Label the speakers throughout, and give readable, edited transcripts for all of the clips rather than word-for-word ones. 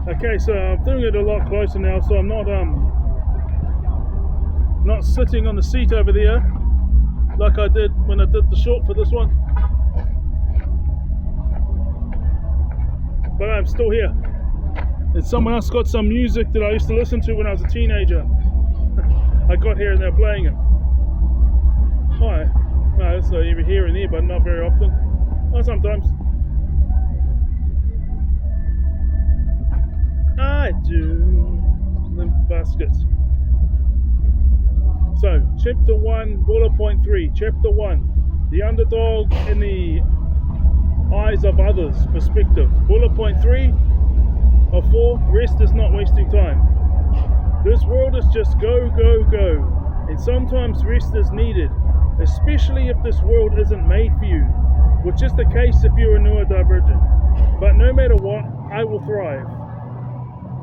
Speaker 1: Okay, so I'm doing it a lot closer now, so I'm not sitting on the seat over there like I did when I did the short for this one. But I'm still here. And someone else got some music that I used to listen to when I was a teenager. I got here and they're playing it. Oh, no, so even here and there, but not very often. Oh, sometimes. I do. The baskets. So, chapter 1, bullet point 3. Chapter 1, the underdog in the eyes of others perspective. Bullet point 3 of 4, rest is not wasting time. This world is just go, go, go. And sometimes rest is needed, especially if this world isn't made for you, which is the case if you're a neurodivergent. But no matter what, I will thrive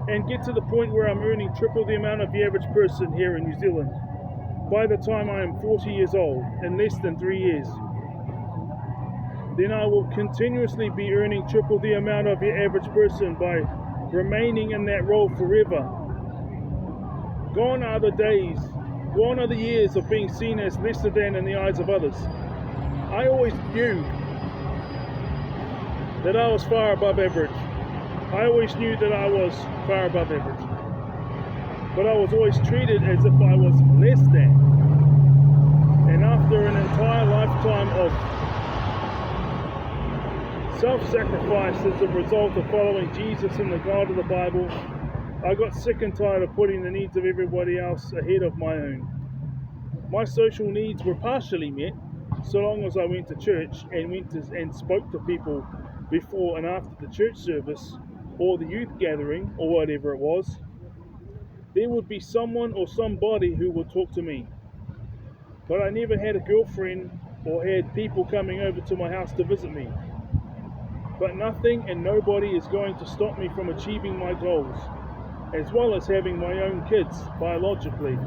Speaker 1: and get to the point where I'm earning triple the amount of the average person here in New Zealand by the time I am 40 years old, in less than 3 years. Then I will continuously be earning triple the amount of the average person by remaining in that role forever. Gone are the days, gone are the years of being seen as lesser than in the eyes of others. I always knew that I was far above average. I always knew that I was far above average. But I was always treated as if I was less than. And after an entire lifetime of self-sacrifice as a result of following Jesus and the God of the Bible, I got sick and tired of putting the needs of everybody else ahead of my own. My social needs were partially met, so long as I went to church and spoke to people before and after the church service, or the youth gathering, or whatever it was. There would be someone or somebody who would talk to me. But I never had a girlfriend or had people coming over to my house to visit me. But nothing and nobody is going to stop me from achieving my goals, as well as having my own kids biologically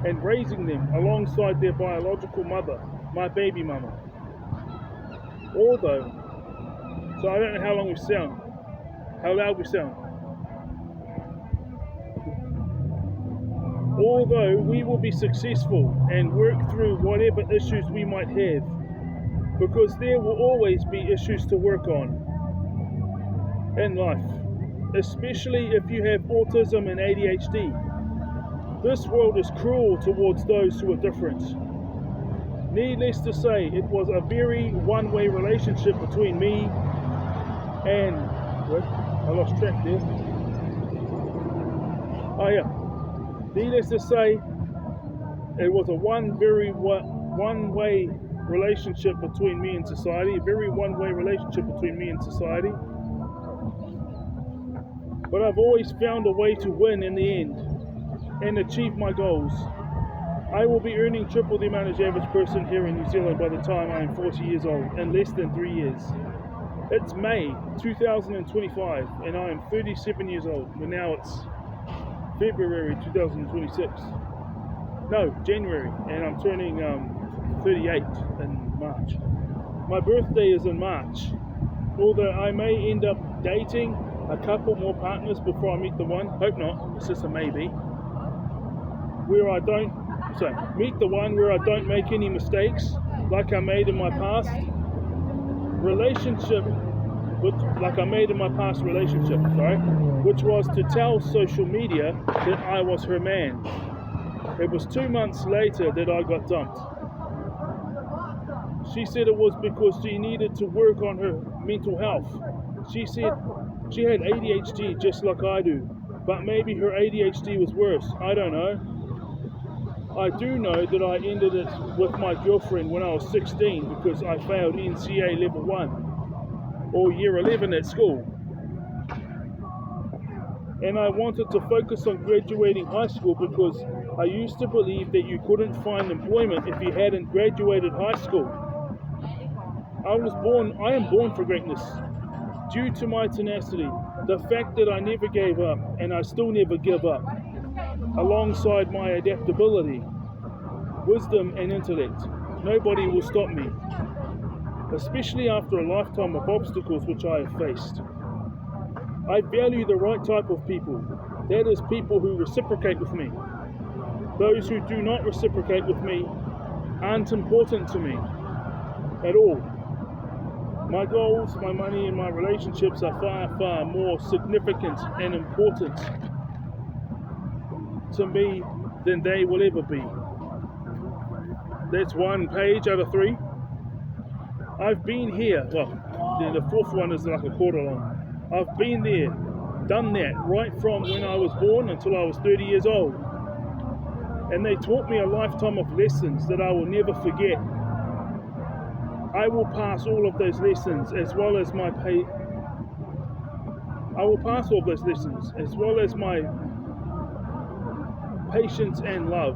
Speaker 1: and raising them alongside their biological mother, my baby mama. Although, so I don't know how loud we sound. Although we will be successful and work through whatever issues we might have, because there will always be issues to work on in life, especially if you have autism and ADHD. This world is cruel towards those who are different. Needless to say, it was a very one-way relationship between me and... I lost track there. Oh yeah. Needless to say, it was a one-way relationship between me and society, a very one-way relationship between me and society. But I've always found a way to win in the end and achieve my goals. I will be earning triple the amount of the average person here in New Zealand by the time I am 40 years old, in less than 3 years. It's May 2025 and I am 37 years old, and now it's February 2026. No, January, and I'm turning 38 in March. My birthday is in March, although I may end up dating a couple more partners before I meet the one. Hope not, it's just a maybe. Meet the one where I don't make any mistakes like I made in my past relationship, which was to tell social media that I was her man. It was 2 months later that I got dumped. She said it was because she needed to work on her mental health. She said she had ADHD just like I do, but maybe her ADHD was worse. I don't know. I do know that I ended it with my girlfriend when I was 16 because I failed NCA level 1 or year 11 at school. And I wanted to focus on graduating high school because I used to believe that you couldn't find employment if you hadn't graduated high school. I am born for greatness. Due to my tenacity, the fact that I never gave up, and I still never give up, alongside my adaptability, wisdom and intellect, nobody will stop me, especially after a lifetime of obstacles which I have faced. I value the right type of people. That is people who reciprocate with me. Those who do not reciprocate with me aren't important to me at all. My goals, my money, and my relationships are far, far more significant and important to me than they will ever be. That's 1 page out of 3. I've been here. Well, the fourth one is like a quarter long. I've been there, done that, right from when I was born until I was 30 years old. And they taught me a lifetime of lessons that I will never forget. I will pass all of those lessons as well as my patience and love.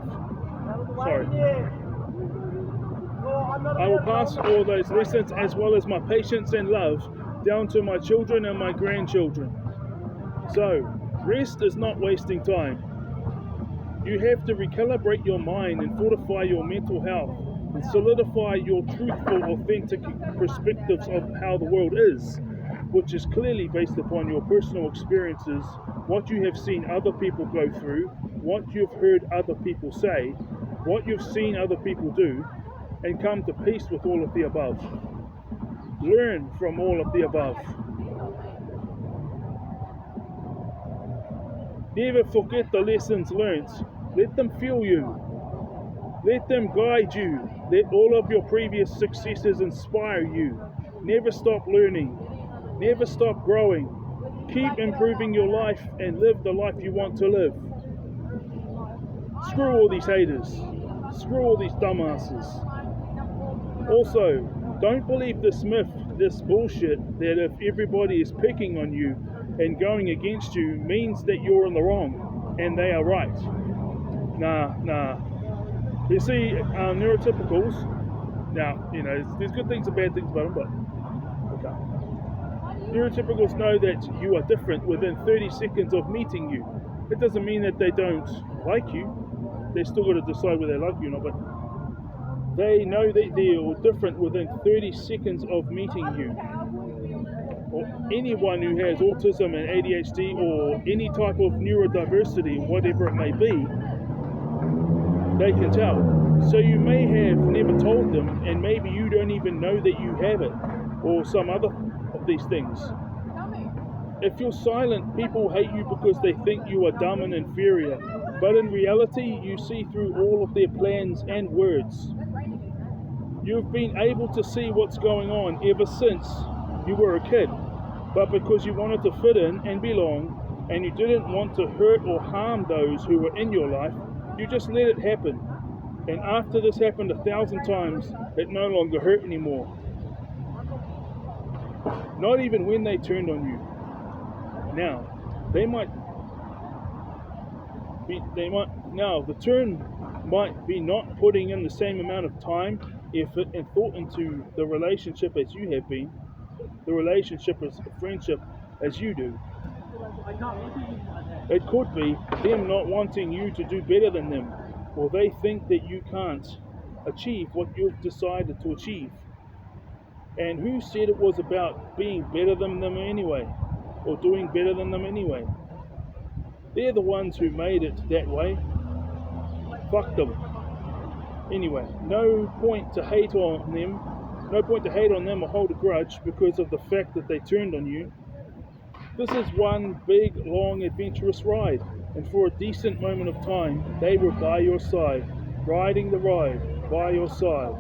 Speaker 1: Sorry. I will pass all those lessons as well as my patience and love down to my children and my grandchildren. So, rest is not wasting time. You have to recalibrate your mind and fortify your mental health and solidify your truthful, authentic perspectives of how the world is, which is clearly based upon your personal experiences, what you have seen other people go through, what you've heard other people say, what you've seen other people do, and come to peace with all of the above. Learn from all of the above. Never forget the lessons learned. Let them fuel you. Let them guide you. Let all of your previous successes inspire you. Never stop learning. Never stop growing. Keep improving your life and live the life you want to live. Screw all these haters. Screw all these dumbasses. Also, don't believe this myth, this bullshit, that if everybody is picking on you and going against you means that you're in the wrong and they are right. Nah. You see, neurotypicals, now, there's good things and bad things about them, but okay. Neurotypicals know that you are different within 30 seconds of meeting you. It doesn't mean that they don't like you. They still got to decide whether they like you or not, but they know that they're different within 30 seconds of meeting you. Or anyone who has autism and ADHD or any type of neurodiversity, whatever it may be, they can tell. So you may have never told them, and maybe you don't even know that you have it, or some other of these things. If you're silent, people hate you because they think you are dumb and inferior. But in reality, you see through all of their plans and words. You've been able to see what's going on ever since you were a kid. But because you wanted to fit in and belong, and you didn't want to hurt or harm those who were in your life, you just let it happen. And after this happened 1,000 times, it no longer hurt anymore. Not even when they turned on you. Now, the turn might be not putting in the same amount of time, effort, and thought into the relationship as you have been, the relationship as a friendship as you do. It could be them not wanting you to do better than them, or they think that you can't achieve what you've decided to achieve. And who said it was about being better than them anyway, or doing better than them anyway? They're the ones who made it that way. Fuck them. Anyway, no point to hate on them. No point to hate on them or hold a grudge because of the fact that they turned on you. This is one big, long, adventurous ride, and for a decent moment of time, they were by your side, riding the ride by your side,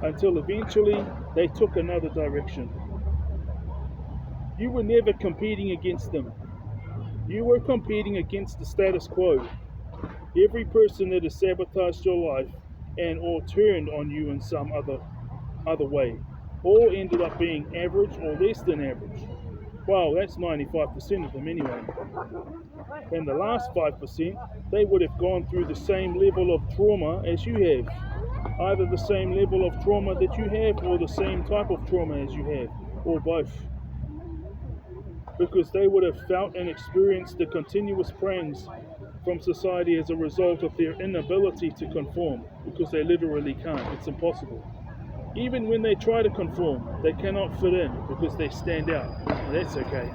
Speaker 1: until eventually they took another direction. You were never competing against them. You were competing against the status quo. Every person that has sabotaged your life and or turned on you in some other way, all ended up being average or less than average. Well, that's 95% of them anyway. And the last 5%, they would have gone through the same level of trauma as you have. Either the same level of trauma that you have, or the same type of trauma as you have, or both. Because they would have felt and experienced the continuous prangs from society as a result of their inability to conform, because they literally can't. It's impossible. Even when they try to conform, they cannot fit in because they stand out. That's okay.